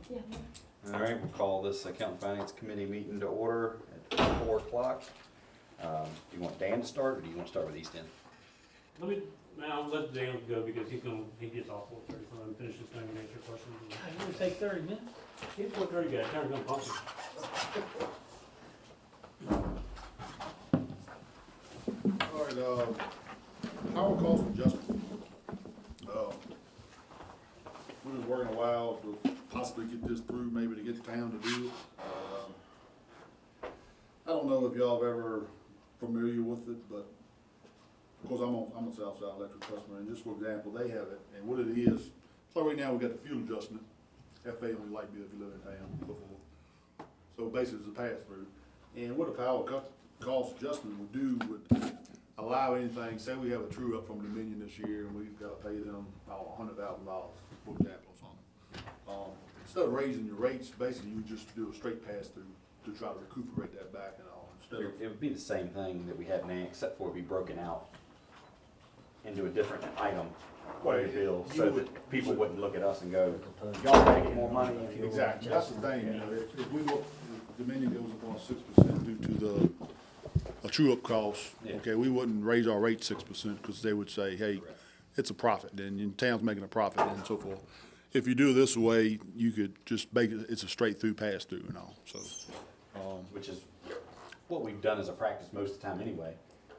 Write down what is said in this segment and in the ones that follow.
Yeah. All right, we'll call this Account and Finance Committee meeting to order at 4 o'clock. Do you want Dan to start, or do you want to start with East End? Now let Dan go because he gets off 4:30, so I'm finish this thing and answer questions. It would take 30 minutes. He's 4:30 guy, time to go pump him. All right, power cost adjustment. We've been working a while to possibly get this through, maybe to get the town to do it. I don't know if y'all have ever familiar with it, but of course I'm a Southside Electric customer, and just for example, they have it, and what it is, so right now we got the fuel adjustment, FA on your light bill if you live in town, so forth. So basically it's a pass through, and what a power cost adjustment would do would allow anything, say we have a true up from Dominion this year and we've got to pay them $100,000, for example, or something. Instead of raising your rates, basically you just do a straight pass through to try to recuperate that back and all. Instead of, It would be the same thing that we have now, except for it'd be broken out into a different item on your bill, You so would- that people wouldn't look at us and go, y'all making more money. exactly, that's the thing, you know, if we look, if Dominion goes up on 6% due to the, a true up cost, Yeah. okay, we wouldn't raise our rate 6% because they would say, hey, it's a profit, then your town's making a profit and so forth. If you do it this way, you could just make it, it's a straight through pass through and all, so. Which is what we've done as a practice most of the time anyway.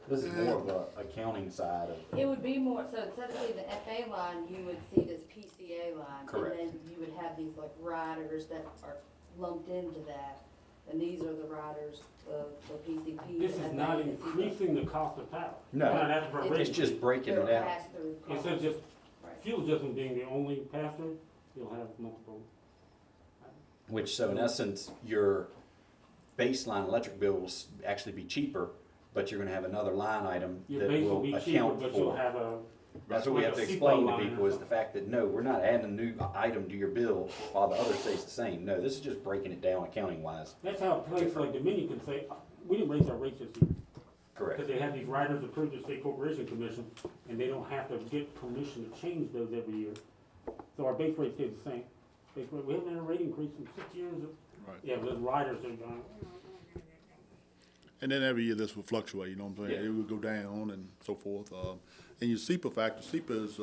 This is more of a accounting side of, It would be more, so instead of seeing the FA line, you would see this PCA line. Correct. And then you would have these like riders that are lumped into that. And these are the riders, the PCP. This is not increasing the cost of power. No, Not asking for a it's rate it's just increase. breaking They're it out. pass-through costs. Instead of just Right. fuel adjustment being the only pass-through, you'll have multiple. Which, so in essence, your baseline electric bill will actually be cheaper, but you're gonna have another line item Your that base will will be cheaper, account but you'll for. have a. That's what we like have a to SEPA explain to line or people, is the something. fact that, no, we're not adding a new item to your bill while the other stays the same. No, this is just breaking it down accounting wise. That's how a place like Dominion can say, we didn't raise our rates this year. Correct. Because they have these riders approved at State Corporation Commission, and they don't have to get permission to change those every year. So our base rate stays the same. Base rate, we haven't had a rate increase in 6 years. Right. Yeah, but the riders are going, And then every year this will fluctuate, you know what I'm saying? Yeah. It would go down and so forth. And your SEPA factor, SEPA is,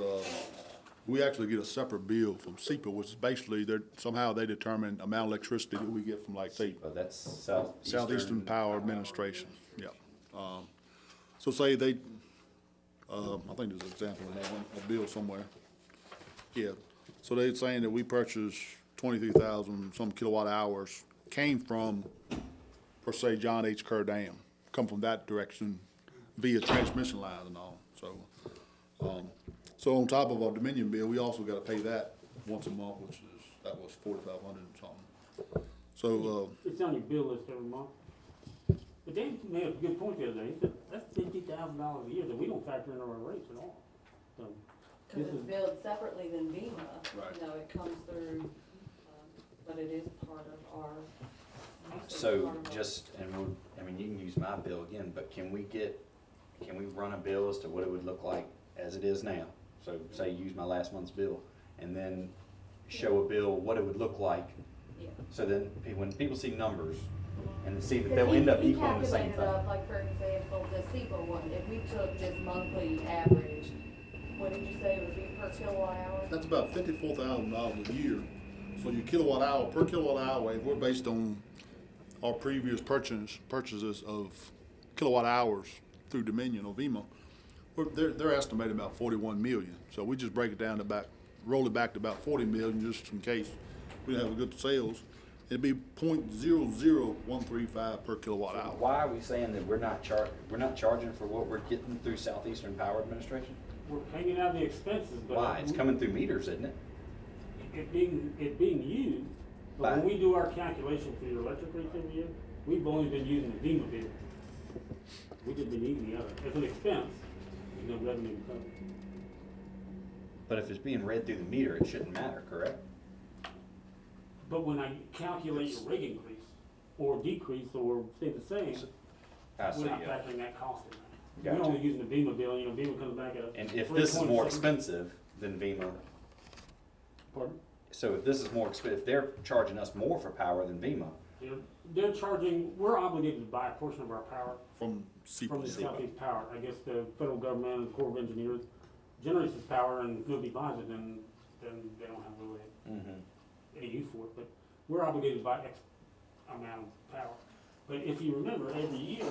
we actually get a separate bill from SEPA, which is basically, somehow they determine amount of electricity that we get from, like, say, But that's Southeastern Power Administration, yeah. So say they, I think there's an example in that one, a bill somewhere. Yeah, so they're saying that we purchased 23,000 some kilowatt hours, came from, per se, John H. Kerr Dam, come from that direction via transmission lines and all, so. So on top of our Dominion bill, we also gotta pay that once a month, which is, that was 4,500 and something. So, it's on your bill list every month. But Dave made a good point the other day. He said, that's $50,000 a year that we don't factor into our rates at all. So, Because this it's is, billed separately than FEMA. Right. You know, it comes through, but it is part of our. So just, and we'll, I mean, you can use my bill again, but can we run a bill as to what it would look like as it is now? So say use my last month's bill, and then show a bill what it would look like. Yeah. So then when people see numbers and see that Because they'll end up he equaling the same calculated thing. up, like for example, the SEPA one, if we took this monthly average, what did you say it would be per kilowatt hour? that's about $54,000 a year. So your kilowatt hour, per kilowatt hour, if we're based on our previous purchases of kilowatt hours through Dominion or VEMA, they're estimated about 41 million. So we just break it down to roll it back to about 40 million, just in case we have a good sales. It'd be 0.00135 per kilowatt hour. Why are we saying that we're not charging for what we're getting through Southeastern Power Administration? we're paying out the expenses, but. Why? It's coming through meters, isn't it? It being used, but when we do our calculation for your electric rates every year, we've only been using the FEMA bill. We didn't been using the other. It's an expense, there's no revenue to cover. But if it's being read through the meter, it shouldn't matter, correct? But when I calculate your rate increase, or decrease, or stay the same, I see, we're not yeah. factoring that cost in there. Gotcha. We're only using the FEMA bill, FEMA comes back at. And if this is more 327. expensive than VEMA, Pardon? so if this is more expensive, if they're charging us more for power than VEMA, They're charging, we're obligated to buy a portion of our power From from the CPC. Southeast Power. I guess the federal government and the Corps of Engineers generates this power, and if nobody buys it, then they don't have really any use for it. But we're obligated to buy X amount of power. But if you remember, every year,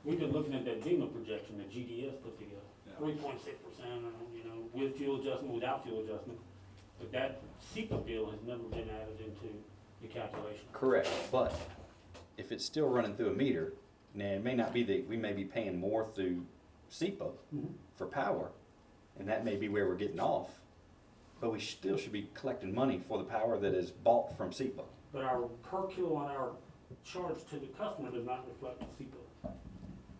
we've been looking at that VEMA projection that GDS put together. Yeah. 3.6%, you know, with fuel adjustment, without fuel adjustment. But that SEPA bill has never been added into the calculation. correct, but if it's still running through a meter, now it may not be that, we may be paying more through SEPA for power, and that may be where we're getting off, but we still should be collecting money for the power that is bought from SEPA. But our per kilowatt hour charge to the customer does not reflect the SEPA.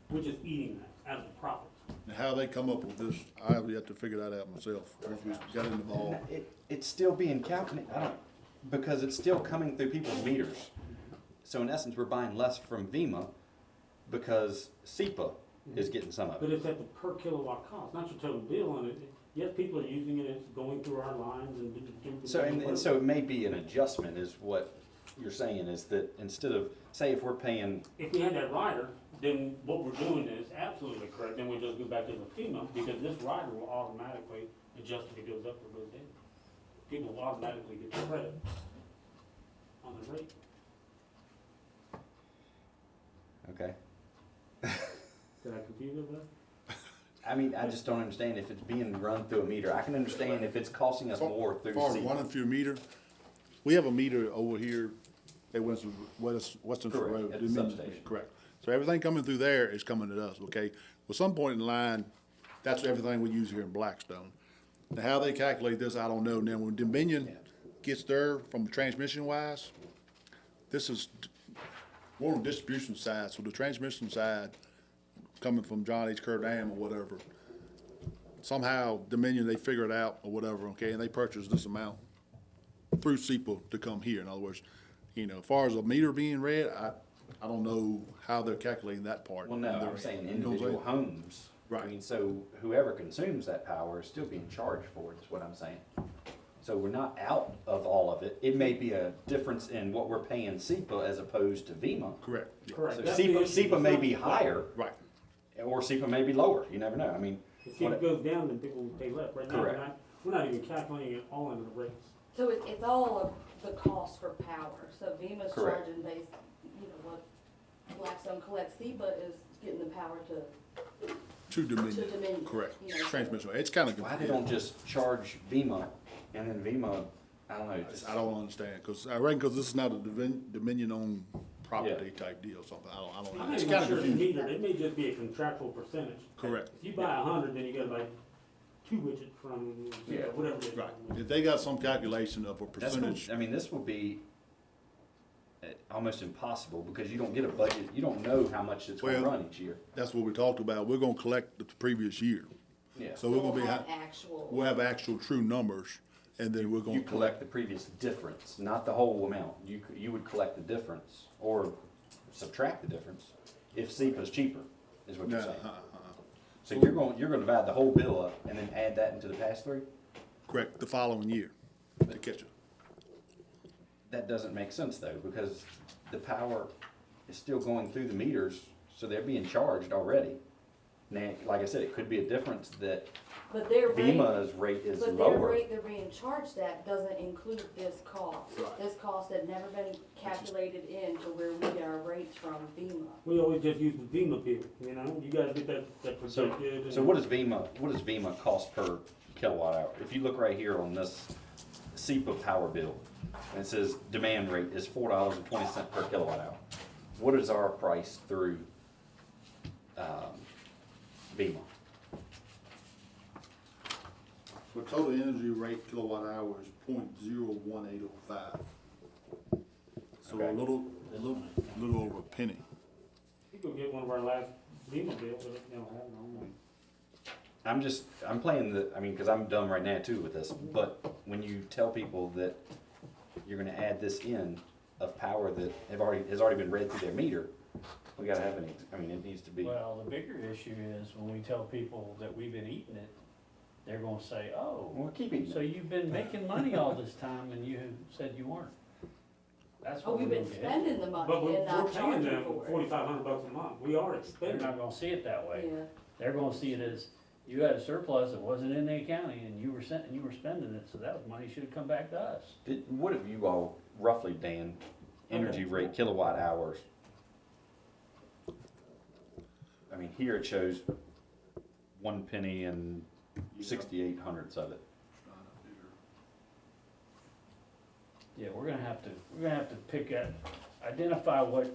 We're just eating that as a profit. And how they come up with this, I have yet to figure that out myself, once we got involved. It's still being calculated, because it's still coming through people's meters. So in essence, we're buying less from VEMA because SEPA is getting some of But it. it's at the per kilowatt cost, not your total bill, and yes, people are using it, it's going through our lines and doing. So, and so it may be an adjustment is what you're saying, is that instead of, say if we're paying, If we had that rider, then what we're doing is absolutely correct, then we just go back to the FEMA, because this rider will automatically adjust if it goes up or goes down. People will automatically get the credit on the rate. okay. Did I confuse it there? I mean, I just don't understand if it's being run through a meter. I can understand if it's costing us more through As far as SEPA. running through a meter, we have a meter over here at Western Correct, Road. at the substation. Correct. So everything coming through there is coming to us, okay? Well, some point in the line, that's everything we use here in Blackstone. Now, how they calculate this, I don't know. Now, when Dominion gets there from transmission wise, this is, we're on the distribution side, so the transmission side, coming from John H. Kerr Dam or whatever, somehow Dominion, they figure it out or whatever, okay, and they purchase this amount through SEPA to come here. In other words, you know, as far as a meter being read, I don't know how they're calculating that part. Well, no, I'm saying You know what I'm individual saying? homes. Right. I mean, so whoever consumes that power is still being charged for it, is what I'm saying. So we're not out of all of it. It may be a difference in what we're paying SEPA as opposed to VEMA. Correct. Yeah. Correct. So That's the issue. SEPA may be It's not- higher, Right. or SEPA may be lower, you never know, I mean. If it goes down, then people will pay less. Right now, Correct. we're not even calculating it all into the rates. So it's all of the cost for power, so VEMA's Correct. charging based, you know, what Blackstone collects, SEPA is getting the power to To Dominion. Dominion, Correct. you know. Transmission. It's kind of. Why they don't just charge VEMA, and then VEMA, I don't know, just. I don't understand, because I reckon, because this is not a Dominion-owned property type deal or something. I don't I'm know. It's not kind even of sure it's confusing. metered. It may just be a contractual percentage. Correct. If you buy 100, then you gotta buy 2 widgets from, you know, Yeah. whatever it is. Right. If they got some calculation of a That's gonna, percentage, I mean, this will be almost impossible, because you don't get a budget, you don't know how much it's gonna Well- run each year. that's what we talked about. We're gonna collect the previous year. Yeah. So we're gonna be, We'll have actual. we'll have actual true numbers, and then we're gonna You collect the previous difference, not the whole amount. You would collect the difference, or subtract the difference, if SEPA's cheaper, is what No, you're saying. So you're gonna divide the whole bill up and then add that into the pass-through? correct, the following year to catch it. That doesn't make sense though, because the power is still going through the meters, so they're being charged already. Now, like I said, it could be a difference that But their rate, VEMA's rate is but their lower. rate they're being charged at doesn't include this cost. Right. This cost had never been calculated into where we get our rates from VEMA. We always just use the VEMA bill, you know? You guys get that projected. So what does VEMA cost per kilowatt hour? If you look right here on this SEPA power bill, and it says demand rate is $4.20 per kilowatt hour. What is our price through, VEMA? For total energy rate kilowatt hour is .01805. So Okay. a little over a penny. You go get one of our last VEMA bills, but they don't have it on there. I'm playing because I'm dumb right now too with this, but when you tell people that you're gonna add this in of power that has already been read through their meter, we gotta have it needs to be. Well, the bigger issue is when we tell people that we've been eating it, they're gonna say, oh, We'll keep eating so it. you've been making money all this time and you said you weren't. That's Oh, what we've we're been gonna get. spending the But money we're and not paying charging them for it. $4,500 a month. We are They're expending. not gonna see it that way. Yeah, They're gonna see it as, you had a surplus that wasn't in the accounting and you were spending it, so that was money should have come back to us. What have you all roughly, Dan, energy rate kilowatt hours? I mean, here it shows 1 penny and 68 hundredths of it. Trying to figure. Yeah, we're gonna have to pick at, identify what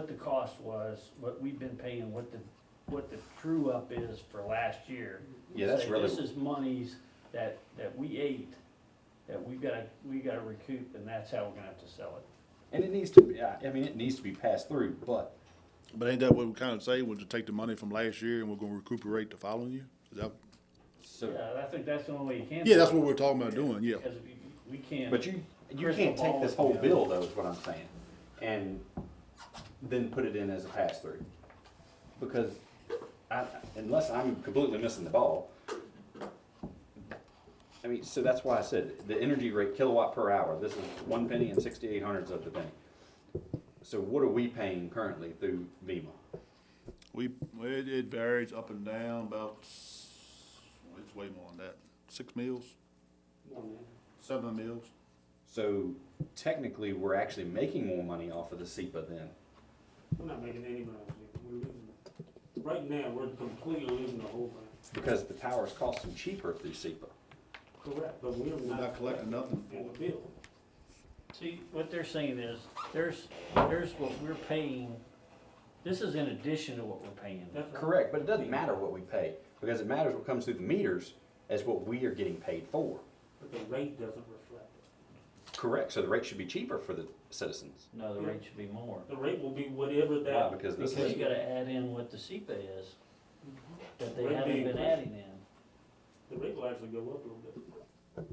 the cost was, what we've been paying, what the true up is for last year. Yeah, that's Say, really, this is monies that we ate, that we gotta recoup, and that's how we're gonna have to sell it. and it needs to be, I mean, it needs to be passed through, but But ain't that what we kind of say, we'll just take the money from last year and we're gonna recuperate the following year? Is that? so, Yeah, I think that's the only way you can. Yeah, that's what we're talking about doing, yeah. Because we can't. but you Crystal can't take ball this it, whole yeah. bill though, is what I'm saying, and then put it in as a pass-through. Because unless I'm completely missing the ball, I mean, so that's why I said, the energy rate kilowatt per hour, this is 1 penny and 68 hundredths of the penny. So what are we paying currently through VEMA? It varies up and down about, it's way more than that, 6 meals, 7 meals. So technically, we're actually making more money off of the SEPA then. We're not making any money. We're losing. Right now, we're completely losing the whole thing. Because the power's costing cheaper through SEPA. Correct, but we're We're not collecting nothing. in the bill. See, what they're saying is, there's what we're paying, this is in addition to what we're paying. That's right. Correct, but it doesn't matter what we pay, because it matters what comes through the meters as what we are getting paid for. But the rate doesn't reflect it. Correct, so the rate should be cheaper for the citizens. No, the rate should be more. The rate will be whatever Why? that. Because this Because is, you gotta add in what the SEPA is, that they Rate haven't being been increased. adding in. The rate will actually go up a little bit.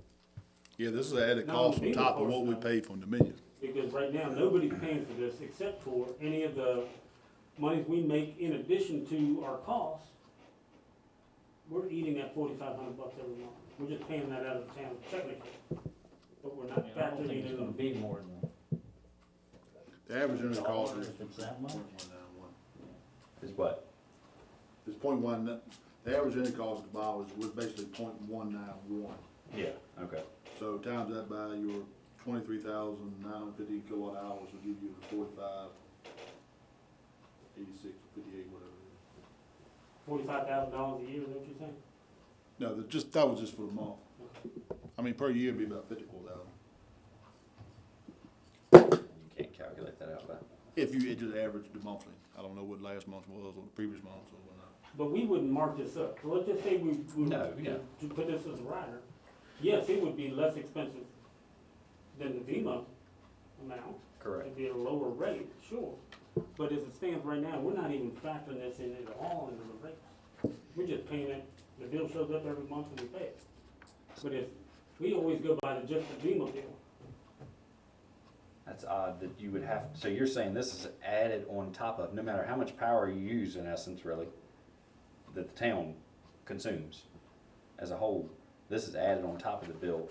Yeah, this is an added No, cost on the top of meter what we cost, paid from Dominion. Because right now, nobody's paying for this except for any of the monies we make in addition to our costs. We're eating that $4,500 every month. We're just paying that out of the town technically. But we're I not mean, I don't factoring think it it's gonna in. be more than The average unit cost is. if it's that much. is what? It's 0.1, the average unit cost to buy was basically 0.191. Yeah, okay. So times that by your 23,950 kilowatt hours will give you the 45, 86, 58, whatever it is. $45,000 a year, is that what you're saying? No, that was just for the month. I mean, per year it'd be about 54,000. You can't calculate that out, but. If you, it just averaged the monthly. I don't know what last month was or the previous month or whatnot. But we wouldn't mark this up. So let's just say we No, yeah. to put this as a rider. Yes, it would be less expensive than the VEMA amount. Correct. It'd be a lower rate, sure. But as it stands right now, we're not even factoring this in at all into the rates. We're just paying it, the bill shows up every month and we pay it. But if, we always go by just the VEMA bill. That's odd that you would have, so you're saying this is added on top of, no matter how much power you use in essence, really, that the town consumes as a whole, this is added on top of the bill.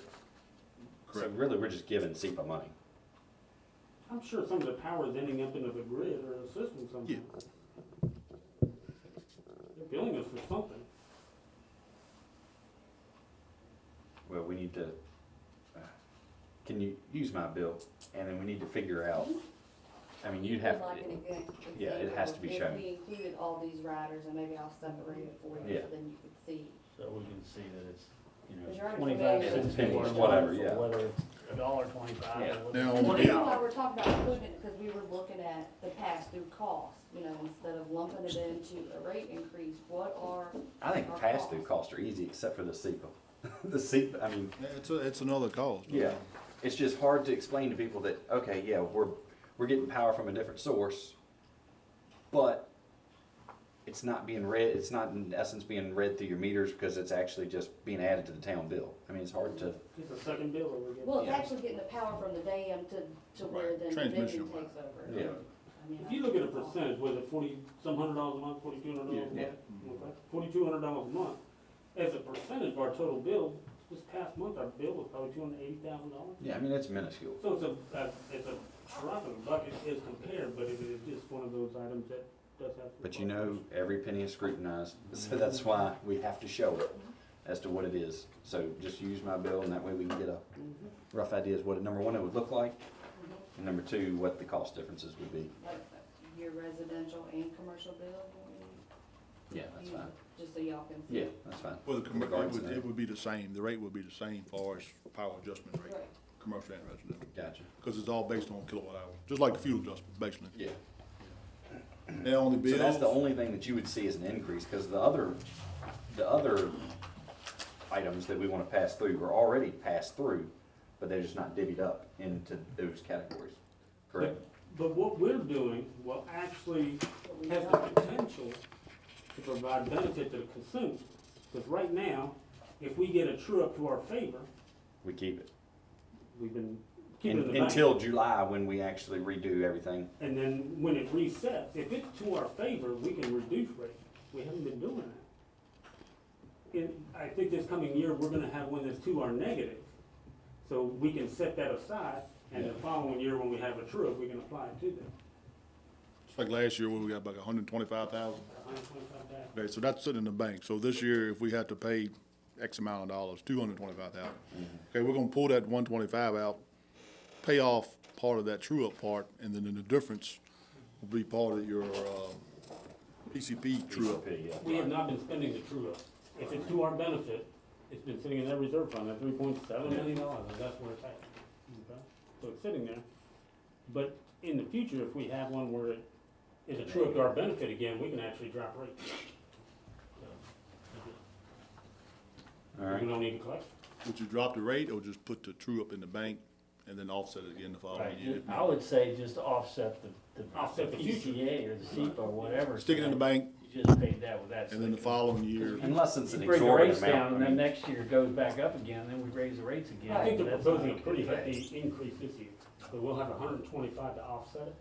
So Correct. really, we're just giving SEPA money. I'm sure some of the power is ending up into the grid or the system somehow. Yeah. They're billing us for something. Well, we need to, can you use my bill? And then we need to figure out, I mean, you'd have, Like an example yeah, it has to be shown. If we included all these riders, and maybe I'll separate it for you, Yeah. so then you could see. So we can see that it's, Because you you're know, already 25 familiar cents with more the a whatever, month, yeah. or whether it's $1.25 Yeah. or whatever. Now, And the on reason the, why we're talking about including it, because we were looking at the pass-through cost, you know, instead of lumping it into a rate increase, what are, I think the pass-through costs are easy, except for the SEPA. The SEPA, I mean, it's another cost. yeah, it's just hard to explain to people that, okay, yeah, we're getting power from a different source, but it's not being read, it's not in essence being read through your meters because it's actually just being added to the town bill. I mean, it's hard to, It's a second bill that we're getting. well, it's Yeah. actually getting the power from the dam to where Right. then Transmission Dominion takes over. yeah. I mean, If you look at a percentage, was it $40-some hundred a month, $4,200 a month? Yeah. $4,200 a month. as a percentage of our total bill, this past month, our bill was probably $280,000. Yeah, I mean, it's minuscule. So it's a drop in the bucket as compared, but it is just one of those items that does have. some But you know, every penny is scrutinized, so that's why we have to show it as to what it is. So just use my bill, and that way we can get a rough idea of what, number one, it would look like, and number two, what the cost differences would be. Like your residential and commercial bill? Yeah, that's fine. Just so y'all can see. Yeah, that's fine. Well, Regardless of that. it would be the same, the rate would be the same far as power adjustment rate, Right. commercial and residential. Gotcha. Cause it's all based on kilowatt hour, just like the fuel adjustment, basically. Yeah. They only So bills. that's the only thing that you would see as an increase, because the other items that we wanna pass through are already passed through, but they're just not divvied up into those categories, correct? But what we're doing will actually has the potential to provide benefit to the consumer. Because right now, if we get a true up to our favor, We keep it. we've been keeping it in the bank. Until July, when we actually redo everything. And then when it resets, if it's to our favor, we can reduce rates. We haven't been doing that. I think this coming year, we're gonna have one that's to our negative. So we can set that aside, and the Yeah. following year, when we have a true up, we can apply it to them. It's like last year where we got like 125,000. 125,000. Okay, so that's sitting in the bank. So this year, if we had to pay X amount of dollars, 225,000. Okay, we're gonna pull that 125 out, pay off part of that true up part, and then the difference will be part of your, PCP true up. PCP, yeah. We have not been spending the true up. If it's to our benefit, it's been sitting in that reserve fund, that $3.7 million, and that's where it's at. Okay? So it's sitting there. But in the future, if we have one where it is a true up to our benefit again, we can actually drop rates. All We right. don't need to collect. Would you drop the rate or just put the true up in the bank and then offset it again the following Right, year? I would say just offset the Offset the future. PCA or the SEPA or whatever. Stick it in the bank, You just paid that with that. and then the following year, Unless it's an You bring the rates exorbitant down, amount. and I then mean, next year it goes back up again, then we raise the rates again. I think they're That's proposing a not pretty good. hefty increase this year, but we'll have 125 to offset it.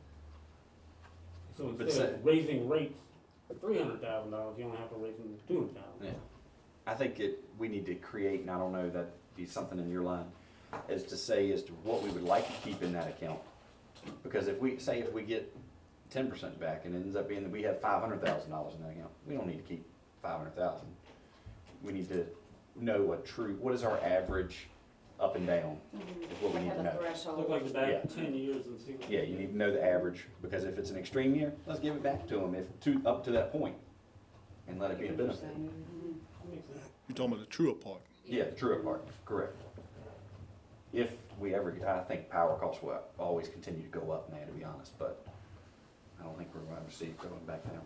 So But instead of raising rates for $300,000, you only have to raise them $200,000. Yeah. I think we need to create, and I don't know, that'd be something in your line, is to say as to what we would like to keep in that account. Because if we get 10% back and it ends up being that we have $500,000 in that account, we don't need to keep 500,000. We need to know what is our average up and down, is what we need to Have a know. threshold. Look like the back Yeah. 10 years and see what. Yeah, you need to know the average, because if it's an extreme year, let's give it back to them up to that point, and let it be a benefit. That makes sense. you're talking about the true up part. Yeah, true apart, correct. If we ever, I think power costs will always continue to go up now, to be honest, but I don't think we're going to see it going back down.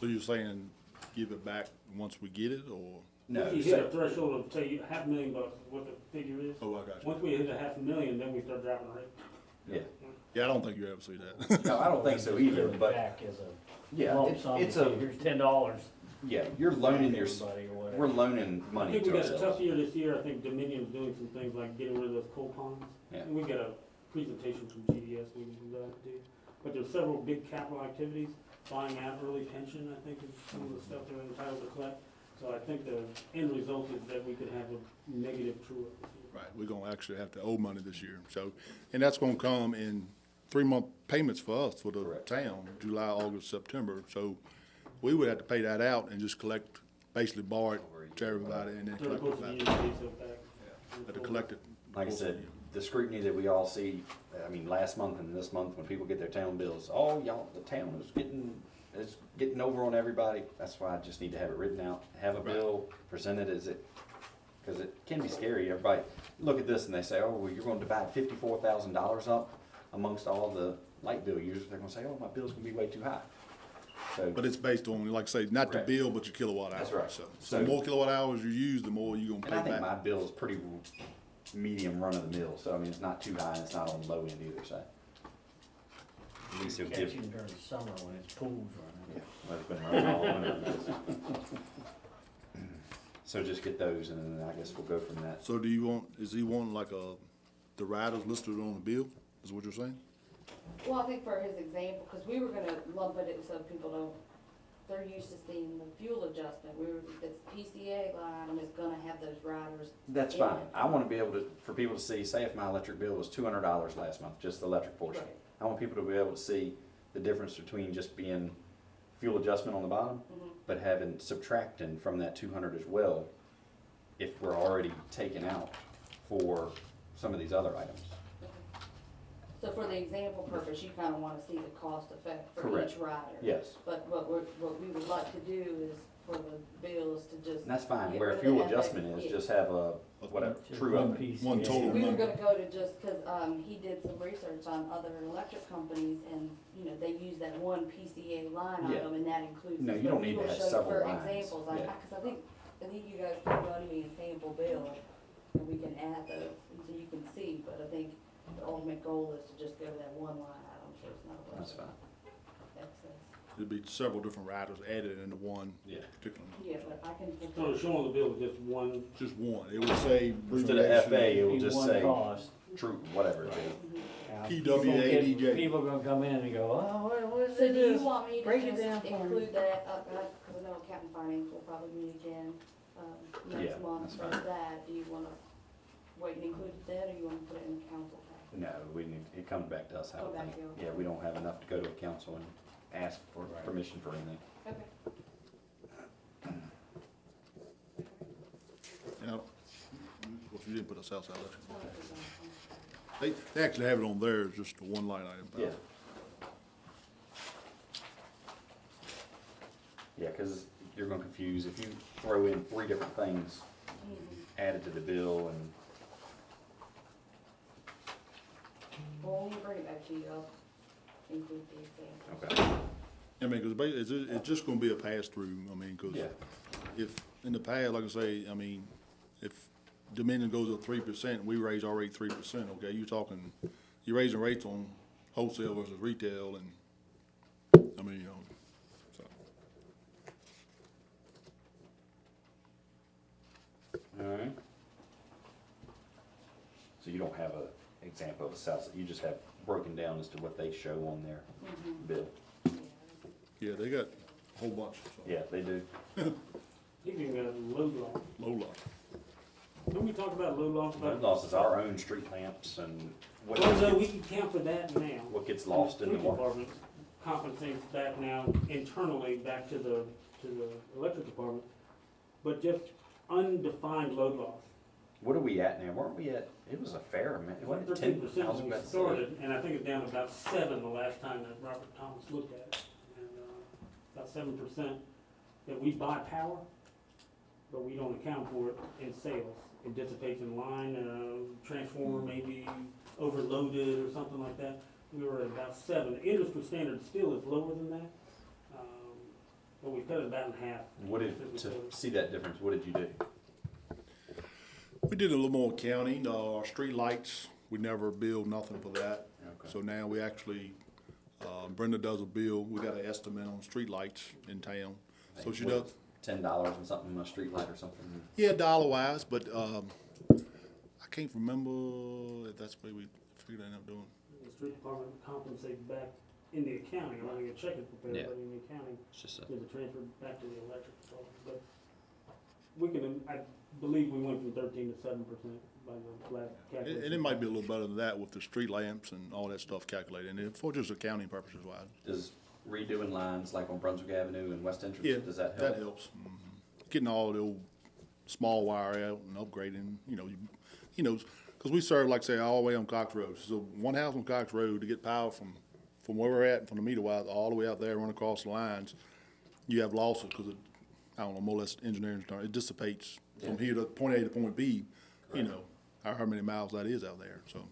So you're saying give it back once we get it, or? No, If you hit a so, threshold of, say, $500,000, what the figure is, Oh, I got you. once we hit a $500,000, then we start dropping the rate. yeah, Yeah, I don't think you ever see that. no, I don't think so Just either, give it but, back as a yeah, lump sum, it's say, a, here's $10. yeah, you're loaning Everybody or whatever. we're loaning I money think we to got a tough ourselves. year this year. I think Dominion's doing some things like getting rid of those coal ponds. Yeah. And we got a presentation from GDS we can do that too. But there's several big capital activities, buying out early pension, I think is some of the stuff they're entitled to collect. So I think the end result is that we could have a negative true up this year. Right, we're gonna actually have to owe money this year, so, and that's gonna come in 3-month payments for us, for the Correct. town, July, August, September, so we would have to pay that out and just collect, basically borrow it to everybody and then During the collect course it of the back. year, they so back. Had to collect it. Like I said, the scrutiny that we all see, I mean, last month and this month, when people get their town bills, oh, y'all, the town is getting over on everybody. That's why I just need to have it written out, have a bill, present it as it, because it can be scary. Everybody look at this and they say, oh, well, you're gonna divide $54,000 up amongst all the light bill users. They're gonna say, oh, my bill's gonna be way too high. So, But it's based on, like I say, not the Right. bill, but your kilowatt hours. That's right. So So- the more kilowatt hours you use, the more you're and I gonna pay think my back. bill is pretty medium run of the mill. So I mean, it's not too high and it's not on the low end either. So at least it'll give. Catch him during the summer when his pool's running. Yeah, well, it's been running all winter. So just get those and then I guess we'll go from that. So do you want, is he wanting like the riders listed on the bill, is what you're saying? Well, I think for his example, because we were gonna lump it so people don't they're used to seeing the fuel adjustment, this PCA line item is gonna have those riders. That's Yeah. fine. I wanna be able to, for people to see, say if my electric bill was $200 last month, just the electric portion. Right. I want people to be able to see the difference between just being fuel adjustment on the bottom, Mhm. but having subtracting from that 200 as well, if we're already taken out for some of these other items. So for the example purpose, you kinda wanna see the cost effect for Correct. each rider. Yes, But what we would like to do is for the bills to just. and that's fine. get Where rid of fuel the adjustment is, yeah. just have a, whatever, Just true one up. piece. One total We were number. gonna go to just, cause, he did some research on other electric companies and, you know, they use that one PCA line Yeah. item and that includes. No, this, you but don't need we to will have show you several for lines. examples, Yeah. cause I think you guys put on me a sample bill and we can add those and so you can see, but I think the ultimate goal is to just go to that one line item, so it's not a bunch That's of fine. excess. It'd be several different riders added into one Yeah. particular, Yeah, but I can. So showing the bill with just one, just one. It would say. Instead of FA, it will Be just one say cost. true, whatever it is. Now, PWADJ. People are gonna come in and go, oh, what is So do you this? want me to Break it just down for me. include that, cause I know accounting finance will probably meet again, Yeah, next month, that's for fine. that, do you wanna wait and include it then, or you wanna put it in the council package? No, we need, it comes back to us, I Come would back think. to you. Yeah, we don't have enough to go to a council and ask for Right. permission for anything. Okay. You know, well, if you didn't put a Southside Electric. I'll put it on. They actually have it on there, it's just a one line item. Yeah. Yeah, cause you're gonna confuse, if you throw in 3 different things Mhm. added to the bill and, Well, when you bring it back to you, I'll include the example. okay, I mean, cause it's just gonna be a pass through, I mean, cause yeah, if, in the past, like I say, I mean, if Dominion goes up 3%, we raise our rate 3%, okay, you're raising rates on wholesale versus retail and, I mean, so. alright. So you don't have a example of a south, you just have broken down as to what they show on their Mhm. bill. Yeah. Yeah, they got a whole bunch, so. Yeah, they do. you can get a load loss. Low lot. When we talk about load loss, Load loss is our own street lamps and what Well, no, we gets, can count for that now. what gets lost in the Street market. department compensates that now internally back to the electric department, but just undefined load loss. What are we at now? Weren't we at, it was a fair amount, it wasn't 13% 10,000. when we started, and I think it's down to about 7 the last time that Robert Thomas looked at it. And, about 7% that we buy power, but we don't account for it in sales. It dissipates in line, transformer maybe overloaded or something like that. We were at about 7. The industry standard still is lower than that, but we cut it about in half. What did, to see that difference, what did you do? We did a little more counting, our street lights, we never billed nothing for that. Okay. So now we actually, Brenda does a bill, we got an estimate on street lights in town. So she What, does, $10 and something, a street light or something? yeah, dollar wise, but, I can't remember if that's what we figured out doing. The street department compensates back in the accounting, running a check is prepared, Yeah. but in the accounting, It's just a, there's a transfer back to the electric department. But we can, I believe we went from 13 to 7% by the last calculation. And it might be a little better than that with the street lamps and all that stuff calculated, and for just accounting purposes wise. does redoing lines like on Brunswick Avenue and West Entrance, Yeah, does that help? that helps. Getting all the old small wire out and upgrading, you know, because we serve, like I say, all the way on Cox Road. So one house on Cox Road to get power from where we're at, from the meter wire, all the way out there, run across the lines, you have losses because it, I don't know, more or less engineering term, it dissipates from here to point A to point B, you know, however many miles that is out there. So,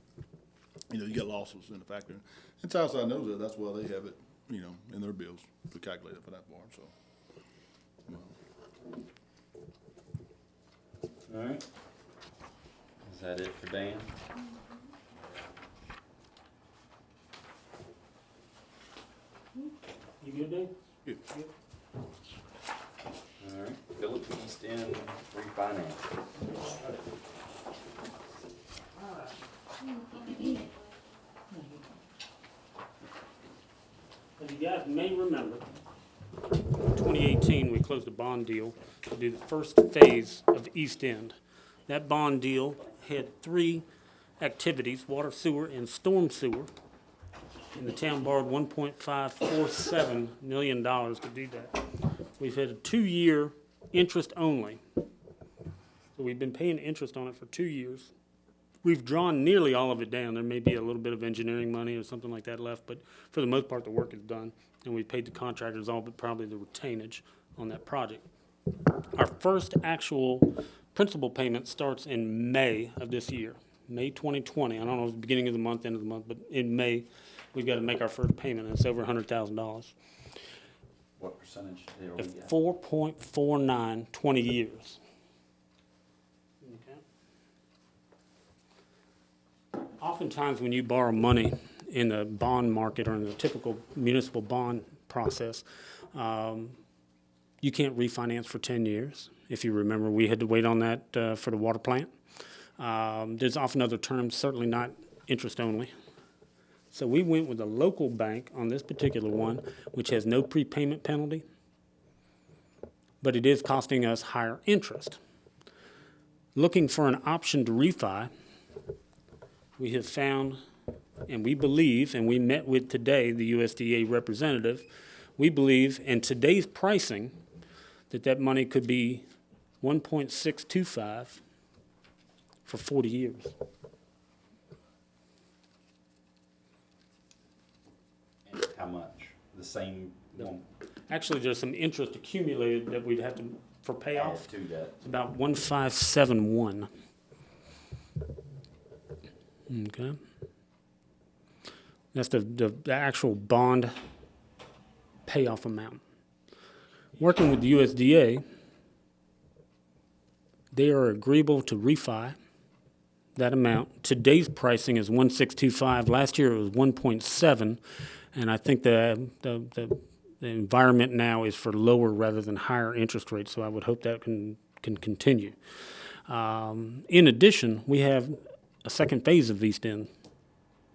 you get losses in the factor. And Southside knows that, that's why they have it, in their bills to calculate it for that part, so. Alright. Is that it for Dan? You good, Dave? Good. Alright, Phillips East End refinance. As you guys may remember, 2018, we closed a bond deal to do the first phase of East End. That bond deal had 3 activities, water, sewer, and storm sewer. And the town borrowed $1.547 million to do that. We've had a 2-year interest only. So we've been paying interest on it for 2 years. We've drawn nearly all of it down. There may be a little bit of engineering money or something like that left, but for the most part, the work is done. And we paid the contractors all but probably the retainage on that project. Our first actual principal payment starts in May of this year, May 2020. I don't know if it's the beginning of the month, end of the month, but in May, we've got to make our first payment, and it's over $100,000. What percentage are we at? 4.49, 20 years. Okay. Oftentimes, when you borrow money in the bond market or in the typical municipal bond process, you can't refinance for 10 years. If you remember, we had to wait on that for the water plant. There's often other terms, certainly not interest only. So we went with a local bank on this particular one, which has no prepayment penalty, but it is costing us higher interest. Looking for an option to refi, we have found, and we believe, and we met with today the USDA representative, we believe in today's pricing that money could be 1.625 for 40 years. And how much? The same one? Actually, there's some interest accumulated that we'd have to, for payoff. Add to that. It's about 1.571. Okay. That's the actual bond payoff amount. Working with the USDA, they are agreeable to refi that amount. Today's pricing is 1.625. Last year it was 1.7, and I think the environment now is for lower rather than higher interest rates. So I would hope that can continue. In addition, we have a second phase of East End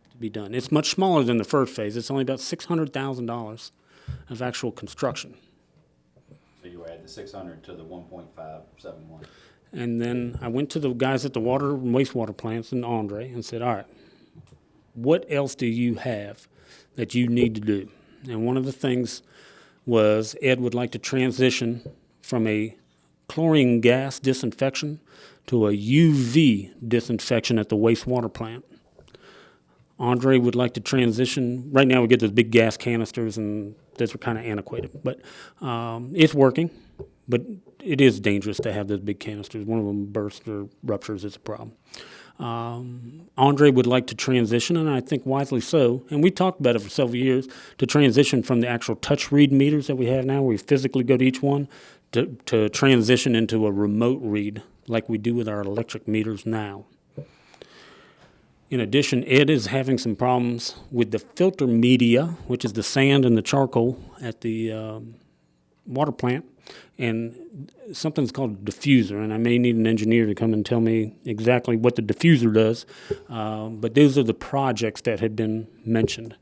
to be done. It's much smaller than the first phase. It's only about $600,000 of actual construction. So you add the 600 to the 1.571. And then I went to the guys at the water and wastewater plants and Andre and said, all right, what else do you have that you need to do? And one of the things was Ed would like to transition from a chlorine gas disinfection to a UV disinfection at the wastewater plant. Andre would like to transition. Right now we get those big gas canisters and those are kind of antiquated, but it's working. But it is dangerous to have those big canisters. One of them bursts or ruptures, it's a problem. Andre would like to transition, and I think wisely so, and we talked about it for several years, to transition from the actual touch read meters that we have now, where we physically go to each one, to transition into a remote read like we do with our electric meters now. In addition, Ed is having some problems with the filter media, which is the sand and the charcoal at the water plant, and something's called a diffuser, and I may need an engineer to come and tell me exactly what the diffuser does, but those are the projects that had been mentioned.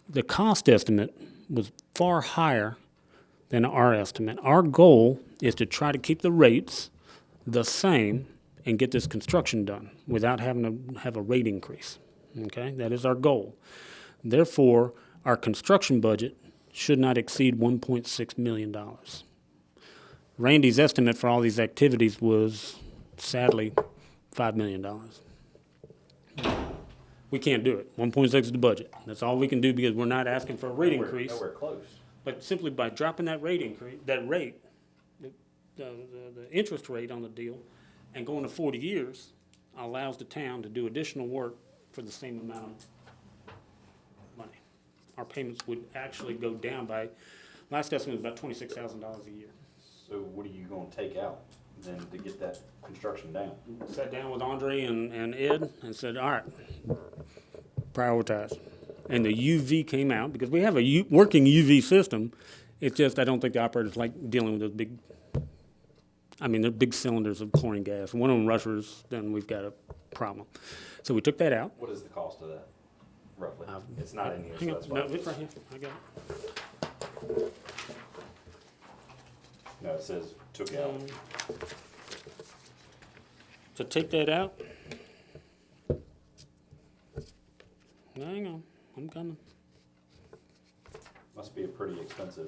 The cost estimate was far higher than our estimate. Our goal is to try to keep the rates the same and get this construction done without having to have a rate increase. Okay, that is our goal. Therefore, our construction budget should not exceed $1.6 million. Randy's estimate for all these activities was, sadly, $5 million. We can't do it. 1.6 is the budget. That's all we can do because we're not asking for a rate increase. Nowhere close. But simply by dropping that rate increase, the interest rate on the deal, and going to 40 years, allows the town to do additional work for the same amount of money. Our payments would actually go down by, last estimate was about $26,000 a year. So what are you gonna take out then to get that construction down? Sat down with Andre and Ed and said, all right, prioritize. And the UV came out because we have a working UV system. It's just I don't think the operators like dealing with those big, they're big cylinders of chlorine gas. One of them rushes, then we've got a problem. So we took that out. What is the cost of that, roughly? It's not in here, so Hang on, that's why. no, it's right here. I got it. No, it says took out. So take that out. Hang on, I'm coming. Must be a pretty expensive.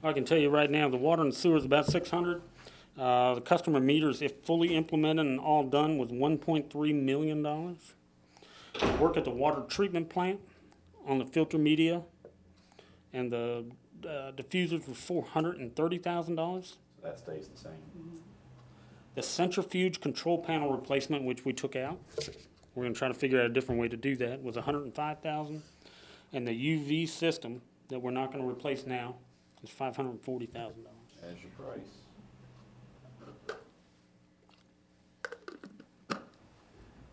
I can tell you right now, the water and sewer is about 600. The customer meters, if fully implemented and all done, was $1.3 million. Work at the water treatment plant on the filter media and the diffusers were $430,000. So that stays the same. The centrifuge control panel replacement, which we took out, we're gonna try to figure out a different way to do that, was $105,000. And the UV system that we're not gonna replace now is $540,000. As your price.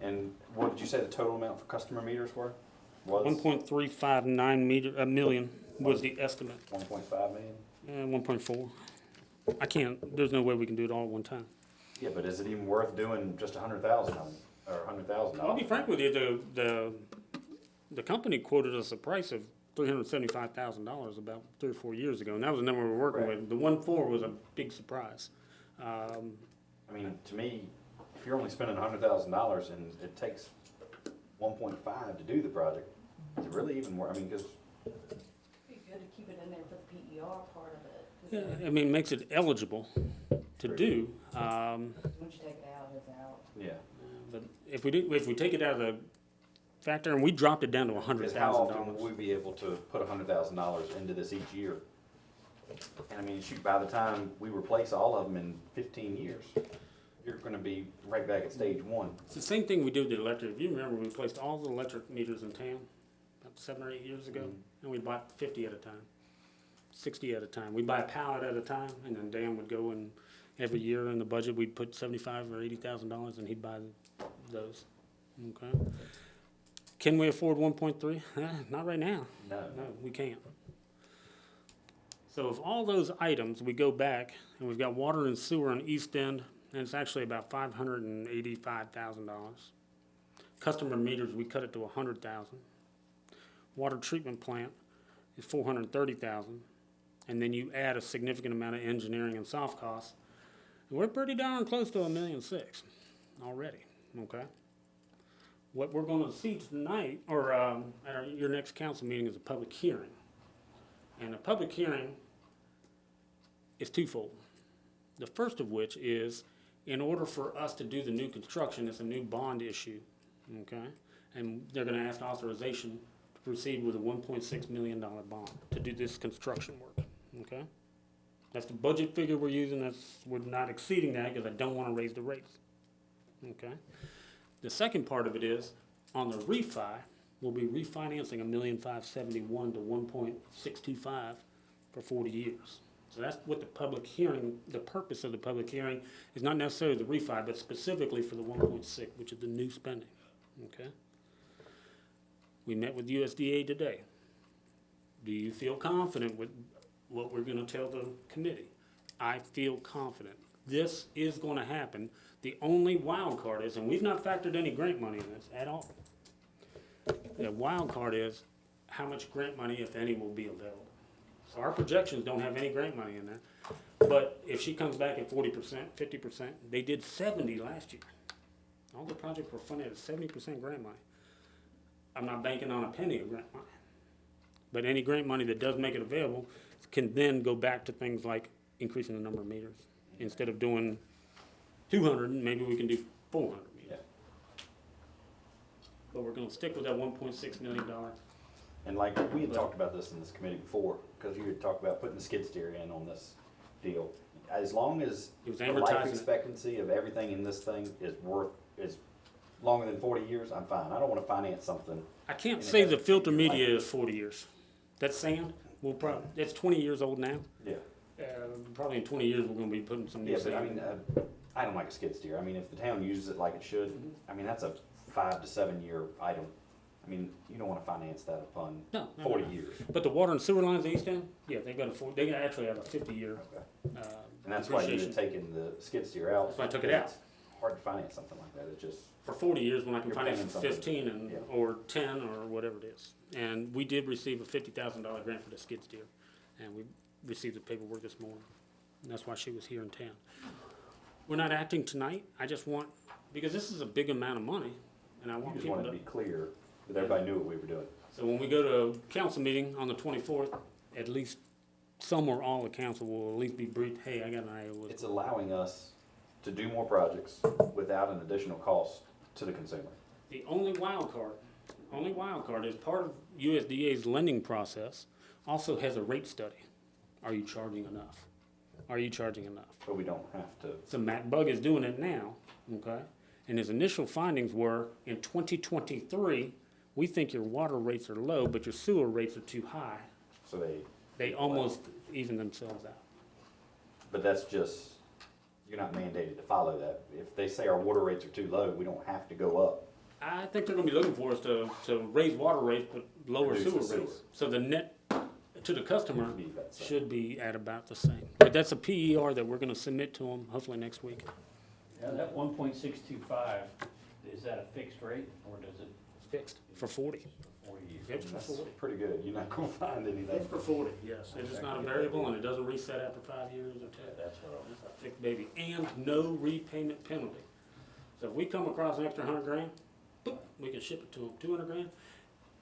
And what did you say the total amount for customer meters were? Was 1.359 million was the estimate. 1.5 million? 1.4. I can't, there's no way we can do it all at one time. Yeah, but is it even worth doing just 100,000 or 100,000? I'll be frank with you, the company quoted us a price of $375,000 about 3 or 4 years ago, and that was the number we were working Right. with. The 1.4 was a big surprise. I mean, to me, if you're only spending $100,000 and it takes 1.5 to do the project, is it really even more? I mean, because Be good to keep it in there for the PER part of it. 'Cause Yeah, I mean, it makes it eligible to do. Once you take it out, it's out. yeah, But if we take it out of the factor, and we dropped it down to because how often will $100,000. we be able to put $100,000 into this each year? And I mean, shoot, by the time we replace all of them in 15 years, you're going to be right back at stage one. It's the same thing we did with the electric. If you remember, we replaced all the electric meters in town about 7 or 8 years ago, and we bought 50 at a time, 60 at a time. We'd buy a pallet at a time, and then Dan would go and every year in the budget, we'd put $75,000 or $80,000, and he'd buy those. Okay. Can we afford 1.3? Not right now. No. No, we can't. So of all those items, we go back, and we've got water and sewer on East End, and it's actually about $585,000. Customer meters, we cut it to $100,000. Water treatment plant is $430,000, and then you add a significant amount of engineering and soft costs, and we're pretty darn close to $1.6 million already. Okay. What we're going to see tonight, or at your next council meeting, is a public hearing. And a public hearing is twofold. The first of which is, in order for us to do the new construction, it's a new bond issue, okay? And they're gonna ask authorization to proceed with a $1.6 million bond to do this construction work, okay? That's the budget figure we're using, we're not exceeding that because I don't wanna raise the rates, okay? The second part of it is, on the refi, we'll be refinancing $1,571,000 to $1.625 for 40 years. So that's what the public hearing, the purpose of the public hearing is not necessarily the refi, but specifically for the 1.6, which is the new spending, okay? We met with USDA today. Do you feel confident with what we're gonna tell the committee? I feel confident. This is gonna happen. The only wild card is, and we've not factored any grant money in this at all. The wild card is how much grant money, if any, will be available. So our projections don't have any grant money in there. But if she comes back at 40%, 50%, they did 70 last year. All the projects were funded at 70% grant money. I'm not banking on a penny of grant money. But any grant money that does make it available can then go back to things like increasing the number of meters. Instead of doing 200, maybe we can do 400 meters. Yeah. But we're gonna stick with that $1.6 million. And like, we had talked about this in this committee before, because you had talked about putting the skid steer in on this deal. As long as It was the life advertising it. expectancy of everything in this thing is longer than 40 years, I'm fine. I don't wanna finance something. I can't And it say has the to filter be media like- is 40 years. That sand, it's 20 years old now. Yeah. Probably in 20 years, we're gonna be putting some new Yeah, but I sand. mean, I don't like a skid steer. I mean, if the town uses it like it should, I mean, that's a 5 to 7 year item. I mean, you don't wanna finance that upon No, no, 40 no. years. But the water and sewer lines at East End, yeah, they actually have a 50-year. Okay. And that's why you had taken the skid steer out. That's why I took it out. It's hard to finance something like that. It's just, For 40 years, when I can You're finance paying for something. 15 and, Yeah. or 10 or whatever it is. And we did receive a $50,000 grant for the skid steer. And received the paperwork this morning. And that's why she was here in town. We're not acting tonight. I just want, because this is a big amount of money, and I You want just people wanted to to. be clear, that everybody knew what we were doing. So when we go to council meeting on the 24th, at least some or all of council will at least be briefed, hey, I got an idea. It's allowing us to do more projects without an additional cost to the consumer. The only wild card is part of USDA's lending process, also has a rate study. Are you charging enough? Are you charging enough? But we don't have to. So Matt Bug is doing it now, okay? And his initial findings were, in 2023, we think your water rates are low, but your sewer rates are too high. So They almost even themselves out. but that's just, you're not mandated to follow that. If they say our water rates are too low, we don't have to go up. I think they're gonna be looking for us to raise water rates, but lower Reduce the sewer rates. sewer. So the net to the customer Be about the same. should be at about the same. But that's a PER that we're gonna submit to them hopefully next week. Now, that 1.625, is that a fixed rate, or does it Fixed for 40. 40 years? Fixed for That's 40. pretty good. You're not gonna find anything. Fixed for 40, yes. It's just not a variable and it doesn't reset after 5 years or 10. That's what That's a fixed baby. And no repayment penalty. So if we come across an extra 100 grand, boop, we can ship it to them, 200 grand.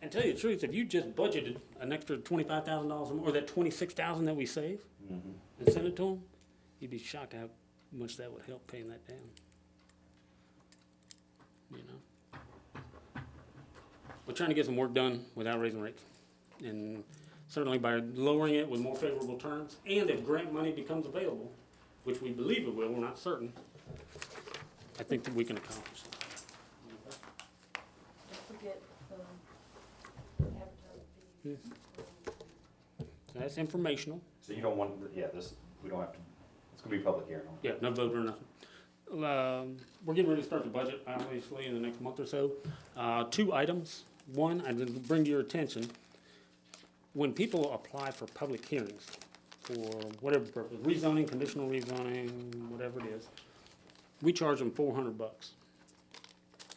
And tell you the truth, if you just budgeted an extra $25,000 or more, or that 26,000 that we save, Mhm. and send it to them, you'd be shocked how much that would help paying that down. You know? We're trying to get some work done without raising rates. And certainly by lowering it with more favorable terms, and if grant money becomes available, which we believe it will, we're not certain, I think that we can accomplish that. Don't forget, advertising fees. So that's informational. So you don't want, yeah, this, we don't have to, it's gonna be public hearing on it. Yeah, no vote or nothing. We're getting ready to start the budget, obviously, in the next month or so. 2 items. One, I would bring to your attention, when people apply for public hearings, for whatever purpose, rezoning, conditional rezoning, whatever it is, we charge them $400.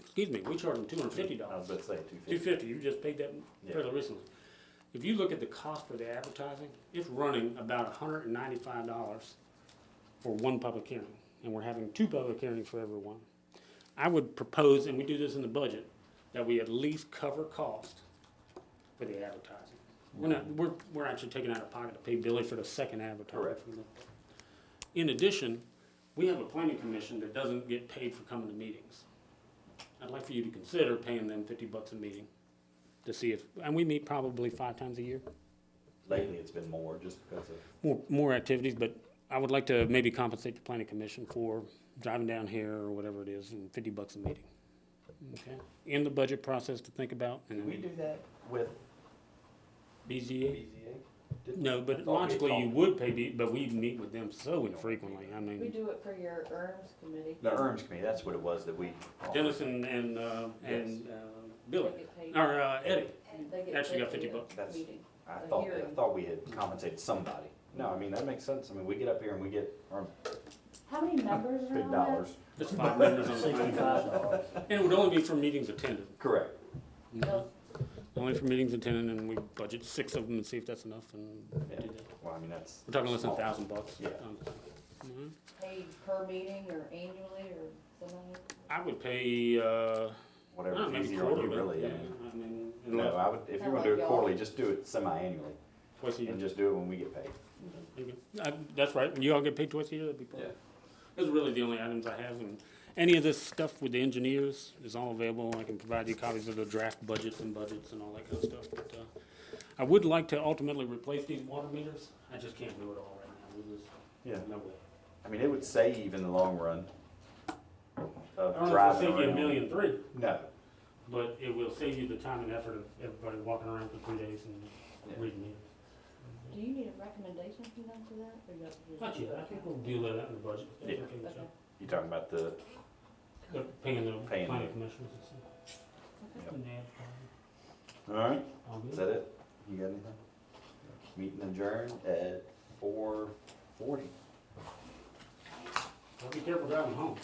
Excuse me, we charge them $250. I was about to say 250. $250, you just paid that Yeah. fairly recently. If you look at the cost for the advertising, it's running about $195 for one public hearing, and we're having 2 public hearings for every one. I would propose, and we do this in the budget, that we at least cover cost for the advertising. We're actually taking out of pocket to pay Billy for the second advertising. Correct. In addition, we have a planning commission that doesn't get paid for coming to meetings. I'd like for you to consider paying them $50 a meeting to see if, and we meet probably 5 times a year. Lately, it's been more just because of, More activities, but I would like to maybe compensate the planning commission for driving down here or whatever it is, and $50 a meeting. Okay, in the budget process to think about, and did we then do that with BZA? BZA? Didn't No, we? I but thought we logically you talked- would pay, but we meet with them so infrequently, I We mean, do it for your ERMS committee. The ERMS committee, that's what it was that we. Dennis and Billy, They get paid. or Eddie, They get actually got paid $50. for the That's- meeting. I a thought, hearing. I thought we had compensated somebody. No, I mean, that makes sense. I mean, we get up here and we get our How many members are big on that? dollars. just 5 members on the planning commission. $65. And it would only be for meetings attended. Correct. No. Only for meetings attended, and we budget 6 of them and see if that's enough, and Yeah. do that. Well, I mean, that's. We're talking less than small. $1,000. Yeah. Paid per meeting or annually or something? I would pay, Whatever's maybe easier on you, quarterly, really. yeah, I mean. I mean, No, I would, if I you're gonna like do it y'all. quarterly, just do it semi-annually twice a year. and just do it when we get paid. That's right, when you all get paid twice a year, that'd be perfect. Those are really the only items I have, and any of this stuff with the engineers is all available. I can provide you copies of the draft budgets and all that kind of stuff, but, I would like to ultimately replace these water meters. I just can't do it all right now. We just, Yeah. no way. I mean, it would save in the long run I of don't know if driving it'll save you around. $1.3 million, No, but it will save you the time and effort of everybody walking around for 2 days and Yeah. reading meters. Do you need a recommendation from them for that? Or you have to just- Not yet, I think we'll deal with that in the budget. That's Yeah. okay with Okay. you. you're talking about the, Paying the Paying planning the- commissioners and stuff. Yep. And the ad fund. all right, All good? is that it? You got anything? Meeting adjourned at 4:40. Well, be careful driving home.